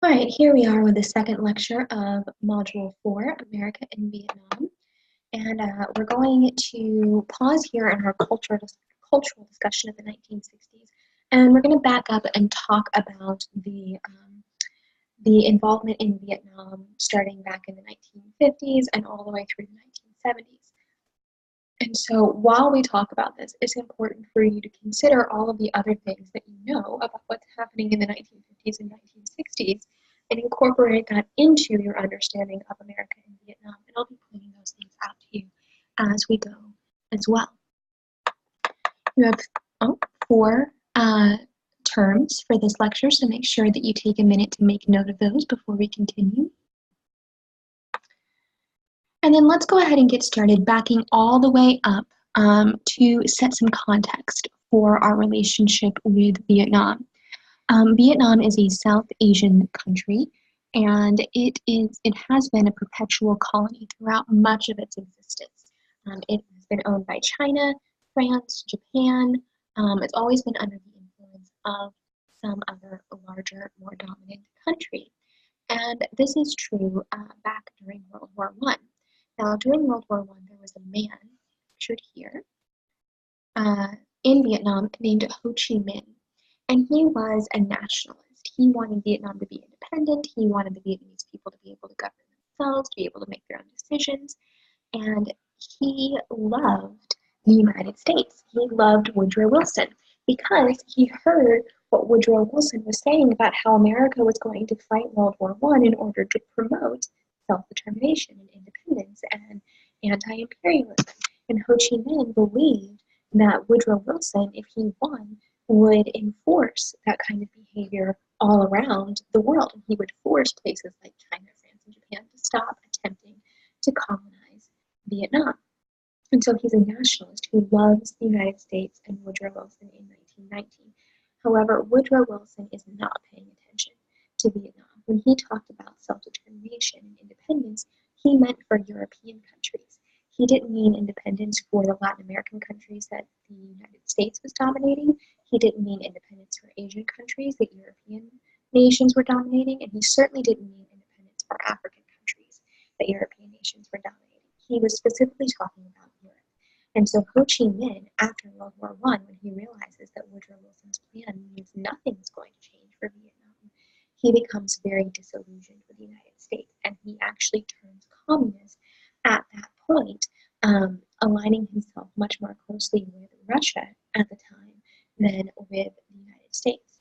All right, here we are with the second lecture of Module 4, America and Vietnam. And we're going to pause here in our cultural discussion of the 1960s. And we're going to back up and talk about the involvement in Vietnam starting back in the 1950s and all the way through the 1970s. And so while we talk about this, it's important for you to consider all of the other things that you know about what's happening in the 1950s and 1960s and incorporate that into your understanding of America and Vietnam. And I'll be pointing those things out to you as we go as well. You have four terms for this lecture, so make sure that you take a minute to make note of those before we continue. And then let's go ahead and get started backing all the way up to set some context for our relationship with Vietnam. Vietnam is a South Asian country, and it has been a perpetual colony throughout much of its existence. It has been owned by China, France, Japan. It's always been under the influence of some other larger, more dominant country. And this is true back during World War I. Now, during World War I, there was a man, pictured here, in Vietnam named Ho Chi Minh, and he was a nationalist. He wanted Vietnam to be independent. He wanted the Vietnamese people to be able to govern themselves, to be able to make their own decisions, and he loved the United States. He loved Woodrow Wilson because he heard what Woodrow Wilson was saying about how America was going to fight World War I in order to promote self-determination and independence and anti-imperialism. And Ho Chi Minh believed that Woodrow Wilson, if he won, would enforce that kind of behavior all around the world. And he would force places like China, France, and Japan to stop attempting to colonize Vietnam. And so he's a nationalist who loves the United States and Woodrow Wilson in 1919. However, Woodrow Wilson is not paying attention to Vietnam. When he talked about self-determination and independence, he meant for European countries. He didn't mean independence for the Latin American countries that the United States was dominating. He didn't mean independence for Asian countries that European nations were dominating. And he certainly didn't mean independence for African countries that European nations were dominating. He was specifically talking about Europe. And so Ho Chi Minh, after World War I, when he realizes that Woodrow Wilson's plan means nothing is going to change for Vietnam, he becomes very disillusioned with the United States, and he actually turns communist at that point, aligning himself much more closely with Russia at the time than with the United States.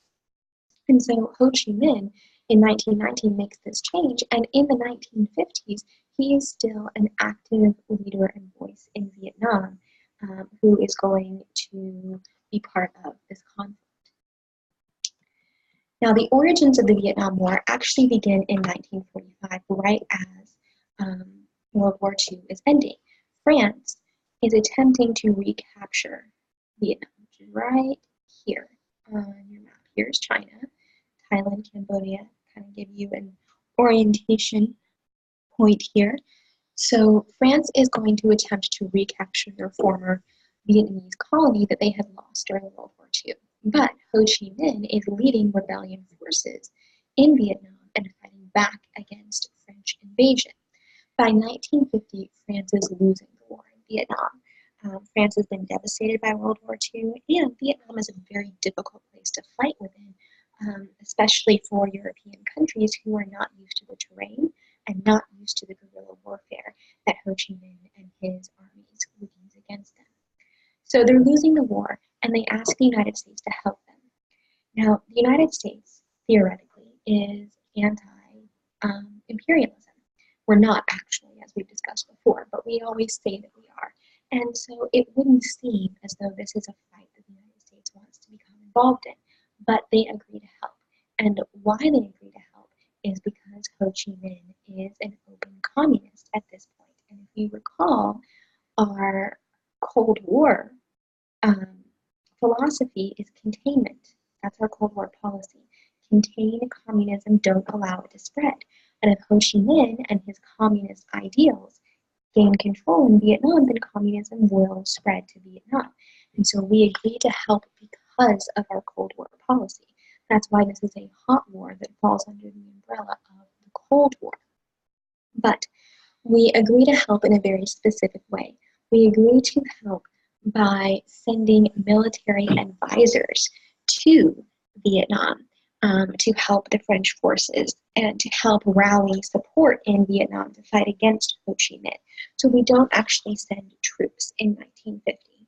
And so Ho Chi Minh in 1919 makes this change, and in the 1950s, he is still an active leader and voice in Vietnam who is going to be part of this conflict. Now, the origins of the Vietnam War actually begin in 1945, right as World War II is ending. France is attempting to recapture Vietnam, which is right here on your map. Here's China, Thailand, Cambodia, kind of give you an orientation point here. So France is going to attempt to recapture their former Vietnamese colony that they had lost during World War II. But Ho Chi Minh is leading rebellion forces in Vietnam and fighting back against French invasion. By 1950, France is losing the war in Vietnam. France has been devastated by World War II, and Vietnam is a very difficult place to fight within, especially for European countries who are not used to the terrain and not used to the guerrilla warfare that Ho Chi Minh and his armies would use against them. So they're losing the war, and they ask the United States to help them. Now, the United States, theoretically, is anti-imperialism. We're not actually, as we've discussed before, but we always say that we are. And so it wouldn't seem as though this is a fight that the United States wants to become involved in, but they agree to help. And why they agree to help is because Ho Chi Minh is an open communist at this point. And if you recall, our Cold War philosophy is containment. That's our Cold War policy. Contain communism, don't allow it to spread. And if Ho Chi Minh and his communist ideals gain control in Vietnam, then communism will spread to Vietnam. And so we agree to help because of our Cold War policy. That's why this is a hot war that falls under the umbrella of the Cold War. But we agree to help in a very specific way. We agree to help by sending military advisors to Vietnam to help the French forces and to help rally support in Vietnam to fight against Ho Chi Minh. So we don't actually send troops in 1950.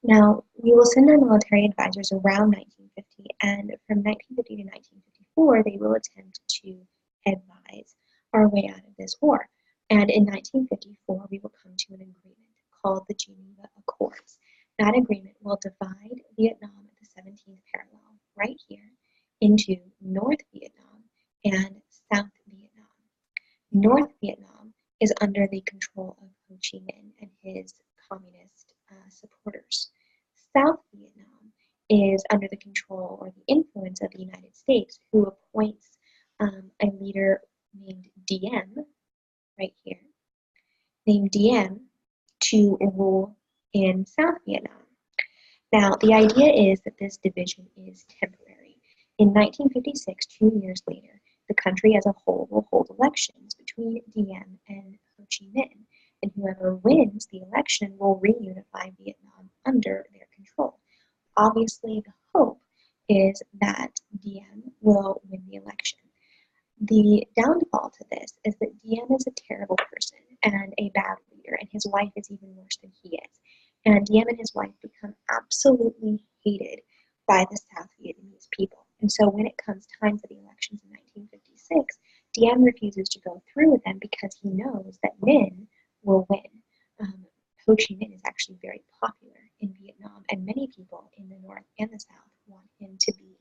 Now, we will send our military advisors around 1950, and from 1950 to 1954, they will attempt to advise our way out of this war. And in 1954, we will come to an agreement called the Geneva Accords. That agreement will divide Vietnam at the 17th parallel, right here, into North Vietnam and South Vietnam. North Vietnam is under the control of Ho Chi Minh and his communist supporters. South Vietnam is under the control or the influence of the United States, who appoints a leader named Diem, right here, named Diem, to rule in South Vietnam. Now, the idea is that this division is temporary. In 1956, 2 years later, the country as a whole will hold elections between Diem and Ho Chi Minh, and whoever wins the election will reunify Vietnam under their control. Obviously, the hope is that Diem will win the election. The downfall to this is that Diem is a terrible person and a bad leader, and his wife is even worse than he is. And Diem and his wife become absolutely hated by the South Vietnamese people. And so when it comes time for the elections in 1956, Diem refuses to go through with them because he knows that Minh will win. Ho Chi Minh is actually very popular in Vietnam, and many people in the North and the South want him to be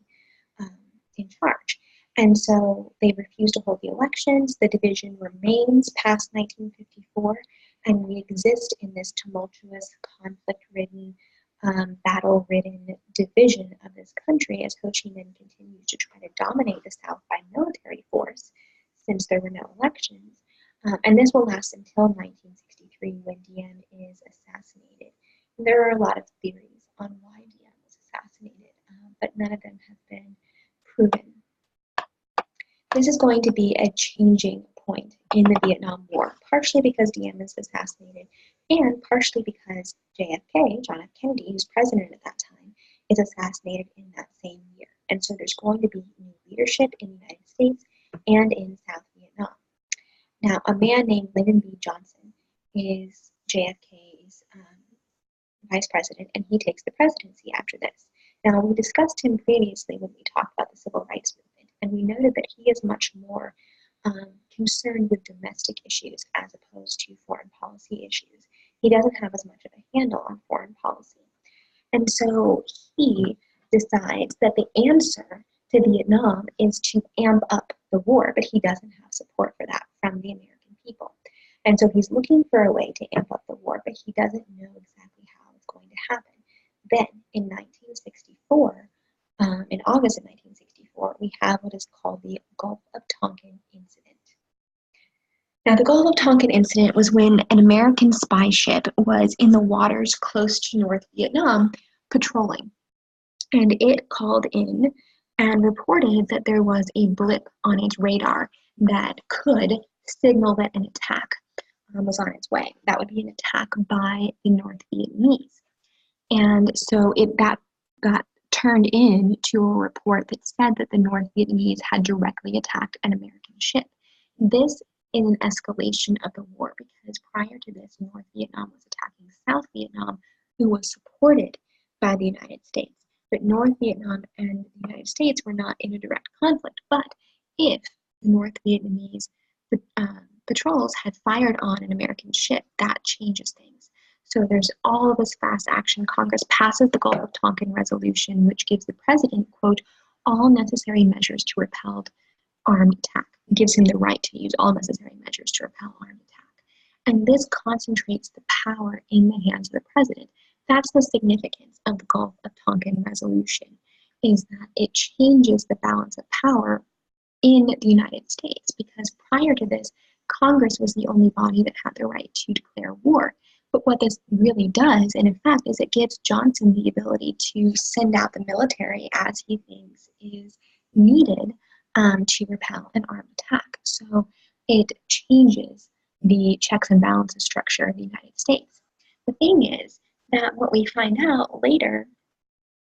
in charge. And so they refuse to hold the elections. The division remains past 1954, and we exist in this tumultuous, conflict-ridden, battle-ridden division of this country as Ho Chi Minh continues to try to dominate the South by military force since there were no elections. And this will last until 1963 when Diem is assassinated. And there are a lot of theories on why Diem was assassinated, but none of them have been proven. This is going to be a changing point in the Vietnam War, partially because Diem is assassinated, and partially because JFK, John F. Kennedy, who's president at that time, is assassinated in that same year. And so there's going to be new leadership in the United States and in South Vietnam. Now, a man named Lyndon B. Johnson is JFK's vice president, and he takes the presidency after this. Now, we discussed him previously when we talked about the civil rights movement, and we noted that he is much more concerned with domestic issues as opposed to foreign policy issues. He doesn't have as much of a handle on foreign policy. And so he decides that the answer to Vietnam is to amp up the war, but he doesn't have support for that from the American people. And so he's looking for a way to amp up the war, but he doesn't know exactly how it's going to happen. Then in 1964, in August of 1964, we have what is called the Gulf of Tonkin incident. Now, the Gulf of Tonkin incident was when an American spy ship was in the waters close to North Vietnam patrolling, and it called in and reported that there was a blip on its radar that could signal that an attack was on its way. That would be an attack by the North Vietnamese. And so that got turned into a report that said that the North Vietnamese had directly attacked an American ship. This is an escalation of the war because prior to this, North Vietnam was attacking South Vietnam, who was supported by the United States. But North Vietnam and the United States were not in a direct conflict. But if North Vietnamese patrols had fired on an American ship, that changes things. So there's all of this fast action. Congress passes the Gulf of Tonkin resolution, which gives the president, quote, all necessary measures to repel armed attack. It gives him the right to use all necessary measures to repel armed attack. And this concentrates the power in the hands of the president. That's the significance of the Gulf of Tonkin resolution, is that it changes the balance of power in the United States, because prior to this, Congress was the only body that had the right to declare war. But what this really does, in effect, is it gives Johnson the ability to send out the military as he thinks is needed to repel an armed attack. So it changes the checks and balances structure of the United States. The thing is that what we find out later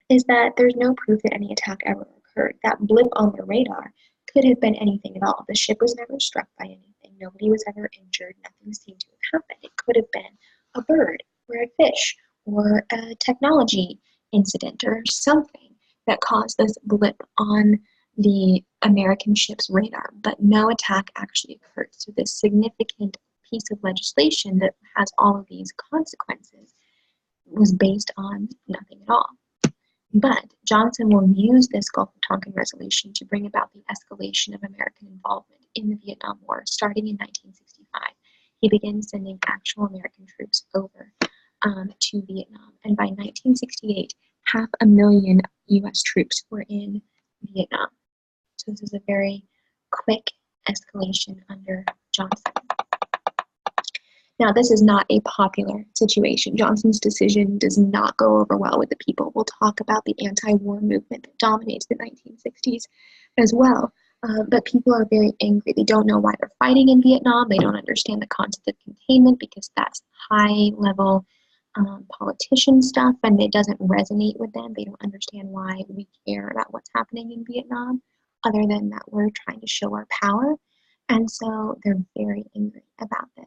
is that there's no proof that any attack ever occurred. That blip on the radar could have been anything at all. The ship was never struck by anything. Nobody was ever injured. Nothing seemed to have happened. It could have been a bird or a fish or a technology incident or something that caused this blip on the American ship's radar, but no attack actually occurred. So this significant piece of legislation that has all of these consequences was based on nothing at all. But Johnson will use this Gulf of Tonkin resolution to bring about the escalation of American involvement in the Vietnam War, starting in 1965. He begins sending actual American troops over to Vietnam, and by 1968, 500,000 U.S. troops were in Vietnam. So this is a very quick escalation under Johnson. Now, this is not a popular situation. Johnson's decision does not go over well with the people. We'll talk about the anti-war movement that dominates the 1960s as well. But people are very angry. They don't know why they're fighting in Vietnam. They don't understand the concept of containment because that's high-level politician stuff, and it doesn't resonate with them. They don't understand why we care about what's happening in Vietnam, other than that we're trying to show our power. And so they're very angry about this.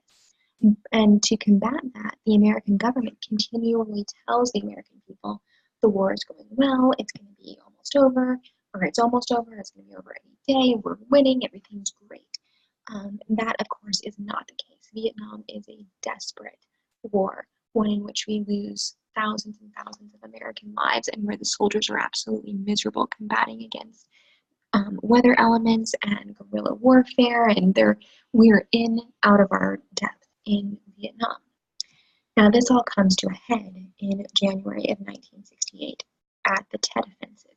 And to combat that, the American government continually tells the American people the war is going well, it's going to be almost over, or it's almost over, it's going to be over any day, we're winning, everything's great. That, of course, is not the case. Vietnam is a desperate war, one in which we lose thousands and thousands of American lives and where the soldiers are absolutely miserable combating against weather elements and guerrilla warfare, and we're in out of our depth in Vietnam. Now, this all comes to a head in January of 1968 at the Tet Offensive,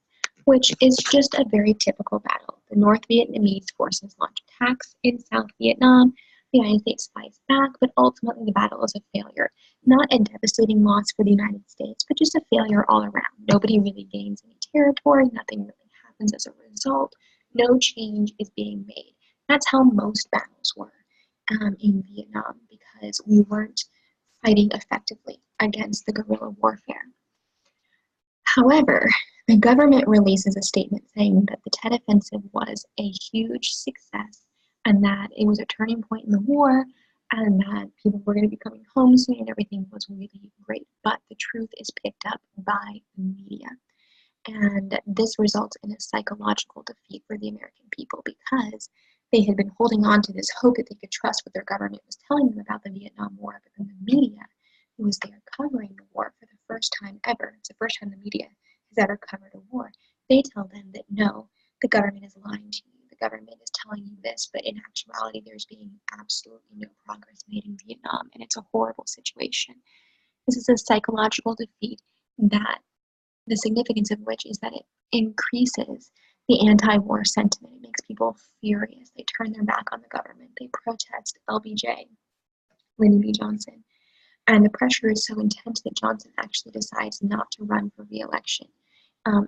which is just a very typical battle. The North Vietnamese forces launch attacks in South Vietnam. The United States fights back, but ultimately the battle is a failure. Not a devastating loss for the United States, but just a failure all around. Nobody really gains any territory. Nothing really happens as a result. No change is being made. That's how most battles were in Vietnam, because we weren't fighting effectively against the guerrilla warfare. However, the government releases a statement saying that the Tet Offensive was a huge success and that it was a turning point in the war and that people were going to be coming home soon and everything was really great. But the truth is picked up by the media. And this results in a psychological defeat for the American people because they had been holding on to this hope that they could trust what their government was telling them about the Vietnam War. But then the media, who was there covering the war for the first time ever, it's the first time the media has ever covered a war, they tell them that no, the government is lying to you. The government is telling you this, but in actuality, there's being absolutely no progress made in Vietnam, and it's a horrible situation. This is a psychological defeat that the significance of which is that it increases the anti-war sentiment. It makes people furious. They turn their back on the government. They protest LBJ, Lyndon B. Johnson. And the pressure is so intense that Johnson actually decides not to run for re-election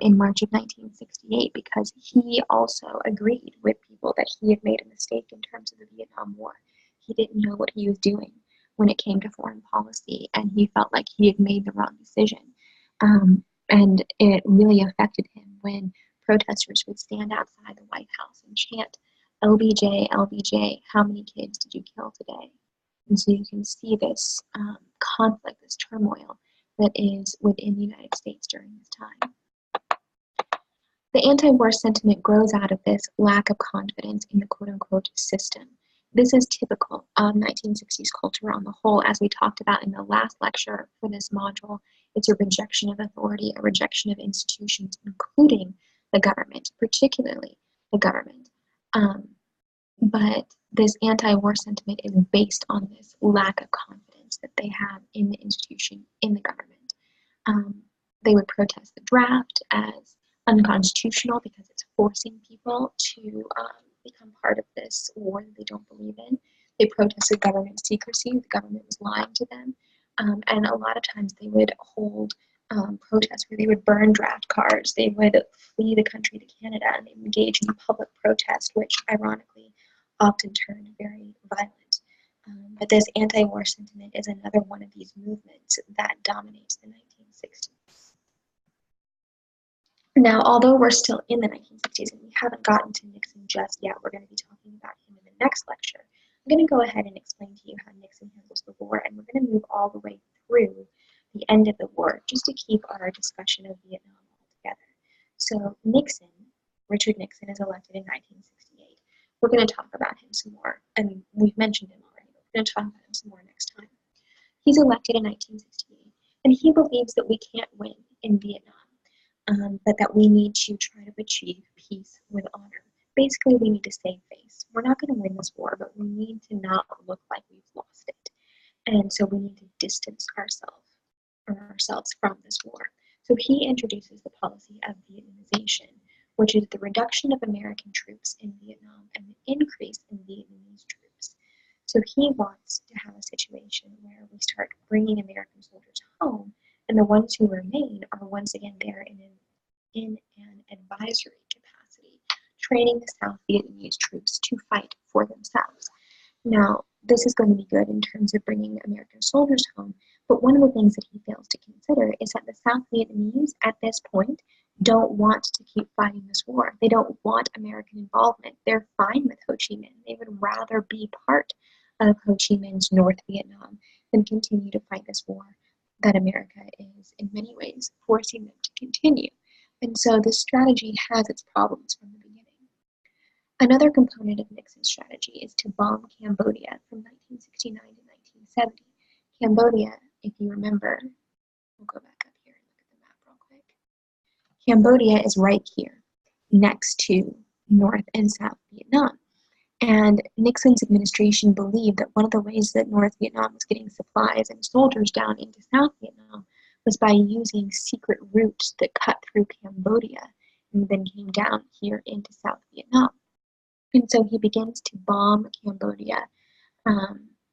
in March of 1968 because he also agreed with people that he had made a mistake in terms of the Vietnam War. He didn't know what he was doing when it came to foreign policy, and he felt like he had made the wrong decision. And it really affected him when protesters would stand outside the White House and chant, LBJ, LBJ, how many kids did you kill today? And so you can see this conflict, this turmoil that is within the United States during this time. The anti-war sentiment grows out of this lack of confidence in the quote-unquote system. This is typical of 1960s culture on the whole, as we talked about in the last lecture for this module. It's a rejection of authority, a rejection of institutions, including the government, particularly the government. But this anti-war sentiment is based on this lack of confidence that they have in the institution, in the government. They would protest the draft as unconstitutional because it's forcing people to become part of this war that they don't believe in. They protested government secrecy. The government was lying to them. And a lot of times they would hold protests where they would burn draft cards, they would flee the country to Canada, and they would engage in public protest, which ironically often turned very violent. But this anti-war sentiment is another one of these movements that dominates the 1960s. Now, although we're still in the 1960s and we haven't gotten to Nixon just yet, we're going to be talking about him in the next lecture. I'm going to go ahead and explain to you how Nixon handles the war, and we're going to move all the way through the end of the war just to keep our discussion of Vietnam all together. So Nixon, Richard Nixon, is elected in 1968. We're going to talk about him some more, and we've mentioned him already, but we're going to talk about him some more next time. He's elected in 1968, and he believes that we can't win in Vietnam. But that we need to try to achieve peace with honor. Basically, we need to save face. We're not going to win this war, but we need to not look like we've lost it. And so we need to distance ourselves from this war. So he introduces the policy of Vietnamization, which is the reduction of American troops in Vietnam and the increase in Vietnamese troops. So he wants to have a situation where we start bringing American soldiers home, and the ones who remain are once again there in an advisory capacity, training the South Vietnamese troops to fight for themselves. Now, this is going to be good in terms of bringing American soldiers home, but one of the things that he fails to consider is that the South Vietnamese at this point don't want to keep fighting this war. They don't want American involvement. They're fine with Ho Chi Minh. They would rather be part of Ho Chi Minh's North Vietnam than continue to fight this war that America is in many ways forcing them to continue. And so this strategy has its problems from the beginning. Another component of Nixon's strategy is to bomb Cambodia from 1969 to 1970. Cambodia, if you remember, we'll go back up here and look at the map real quick. Cambodia is right here, next to North and South Vietnam. And Nixon's administration believed that one of the ways that North Vietnam was getting supplies and soldiers down into South Vietnam was by using secret routes that cut through Cambodia and then came down here into South Vietnam. And so he begins to bomb Cambodia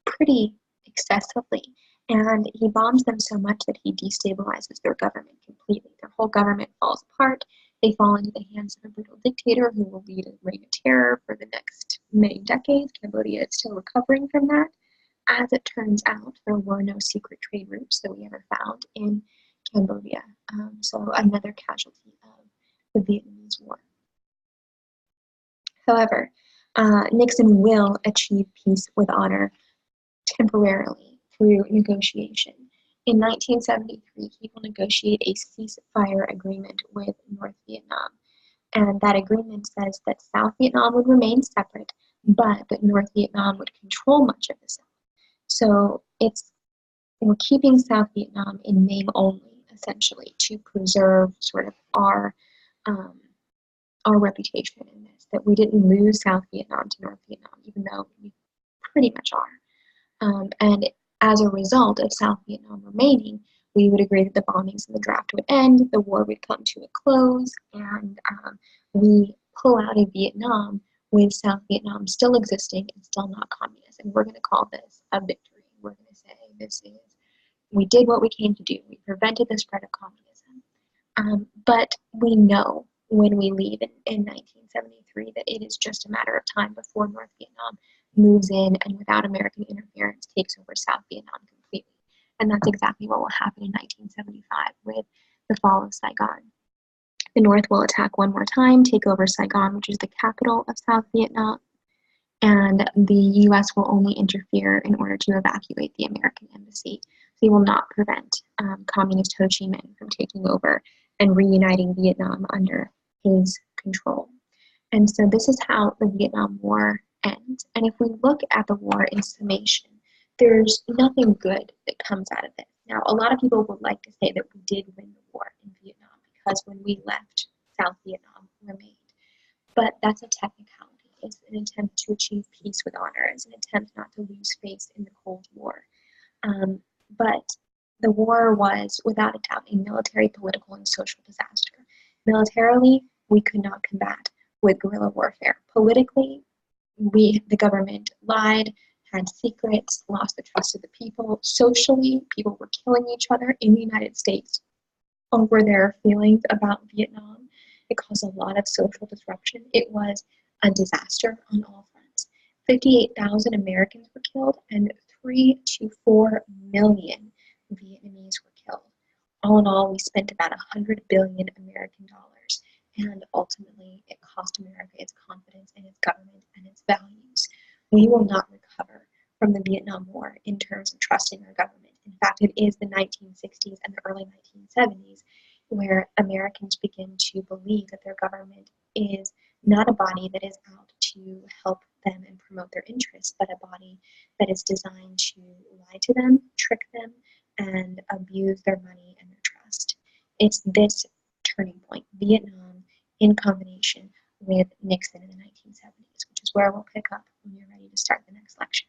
pretty excessively. And he bombs them so much that he destabilizes their government completely. Their whole government falls apart. They fall into the hands of a brutal dictator who will lead a reign of terror for the next many decades. Cambodia is still recovering from that. As it turns out, there were no secret trade routes that we ever found in Cambodia. So another casualty of the Vietnamese War. However, Nixon will achieve peace with honor temporarily through negotiation. In 1973, he will negotiate a ceasefire agreement with North Vietnam. And that agreement says that South Vietnam would remain separate, but that North Vietnam would control much of the South. So we're keeping South Vietnam in name only, essentially, to preserve sort of our reputation in this, that we didn't lose South Vietnam to North Vietnam, even though we pretty much are. And as a result of South Vietnam remaining, we would agree that the bombings and the draft would end, the war would come to a close, and we pull out of Vietnam with South Vietnam still existing and still not communist. And we're going to call this a victory. We're going to say we did what we came to do. We prevented the spread of communism. But we know when we leave in 1973 that it is just a matter of time before North Vietnam moves in and without American interference takes over South Vietnam completely. And that's exactly what will happen in 1975 with the fall of Saigon. The North will attack one more time, take over Saigon, which is the capital of South Vietnam, and the U.S. will only interfere in order to evacuate the American embassy. They will not prevent communist Ho Chi Minh from taking over and reuniting Vietnam under his control. And so this is how the Vietnam War ends. And if we look at the war in summation, there's nothing good that comes out of it. Now, a lot of people would like to say that we did win the war in Vietnam because when we left, South Vietnam remained. But that's a technicality. It's an attempt to achieve peace with honor. It's an attempt not to lose face in the Cold War. But the war was, without a doubt, a military, political, and social disaster. Militarily, we could not combat with guerrilla warfare. Politically, the government lied, had secrets, lost the trust of the people. Socially, people were killing each other in the United States over their feelings about Vietnam. It caused a lot of social disruption. It was a disaster on all fronts. 58,000 Americans were killed and 3 to 4 million Vietnamese were killed. All in all, we spent about 100 billion American dollars, and ultimately it cost America its confidence in its government and its values. We will not recover from the Vietnam War in terms of trusting our government. In fact, it is the 1960s and the early 1970s where Americans begin to believe that their government is not a body that is out to help them and promote their interests, but a body that is designed to lie to them, trick them, and abuse their money and their trust. It's this turning point, Vietnam, in combination with Nixon in the 1970s, which is where we'll pick up when you're ready to start the next lecture.